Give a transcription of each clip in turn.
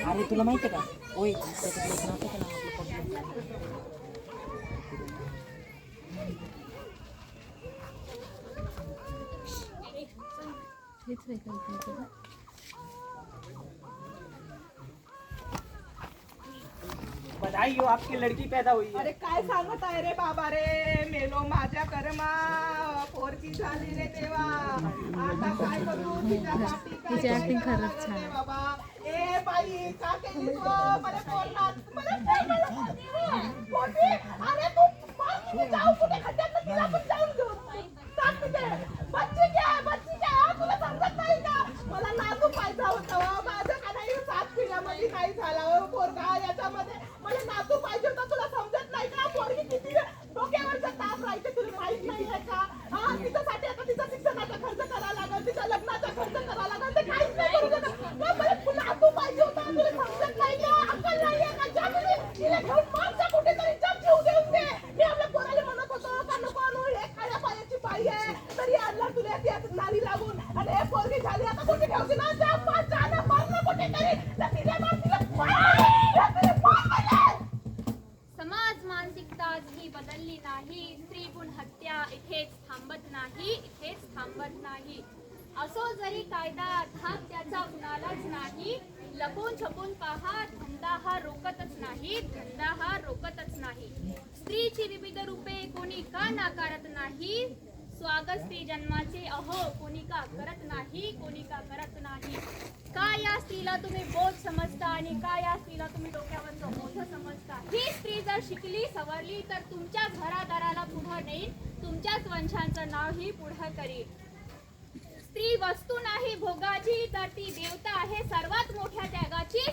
अरे तुला माहिती का ओय त्याच्याकडे एक नातं का ना आपलं बधाई हो, आपकी लड़की पैदा हुई है। अरे काय सांगत आहे रे बाबा रे, मेलो माझ्या कर्मा, पोरगी झाली रे देवा, आता काय करू तिच्यासाठी, तिची ऍक्टिंग खरंच छान रे बाबा. ए बाई का केली तू मला बोलणार, पोरगी, अरे तू मी जाऊ कुठे खड्ड्यात तिला पण जाऊन घेऊ टाक तिथे. बच्ची घ्या तुला समजत नाही का, मला नाजूक पाहिजे होतं माझं का नाही 7 पिढ्यामध्ये काही झालं पोरगा याच्यामध्ये, मला नातू पाहिजे होता, तुला समजत नाही का, पोरगी किती डोक्यावरचा ताप राहायचं तुला माहित नाही आहे का. हा तिच्यासाठी आता तिचा शिक्षणाचा खर्च करावा लागेल, तिच्या लग्नाचा खर्च करावा लागेल, ते काहीच नाही करू शकत. मला तुला नातू पाहिजे होता, तुला समजत नाही का, अक्कल नाही आहे का, ज्यामुळे तिला घेऊन मागच्या कुठेतरी जग ठेवू देऊन दे. मी आपल्या पोराला म्हणत होतो का नको आणू, हे खाया पायाची बाई आहे तरी आणला तुला ती नारी लागून, आणि हे पोरगी झाली आता कुठे ठेवते ना, त्या पाचाला मारणं कुठेतरी तर तिला मार, तिला समाज मानसिकता आजही बदलली नाही, स्त्री गुण हत्या इथेच थांबत नाही. असो जरी कायदा धाक त्याचा कुणालाच नाही, लपून छपून पहा धंदा हा रोकतच नाही. स्त्रीची विविध रूपे कोणी का नाकारत नाही, स्वागत स्त्री जन्माचे अहो कोणी का करत नाही. का या स्त्रीला तुम्ही बोध समजता आणि का या स्त्रीला तुम्ही डोक्यावरचं मोठं समजता. ही स्त्री जर शिकली सवरली तर तुमच्या घरादाराला पुढं नेईल, तुमच्याच वंशांचं नावही पुढं करील. स्त्री वस्तू नाही भोगाची तर ती देवता आहे सर्वात मोठ्या त्यागाची.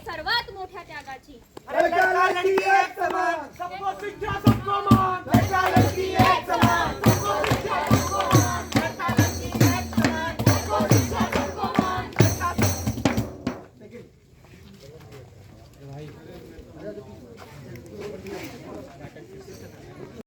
सबको शिक्षा सबको मान.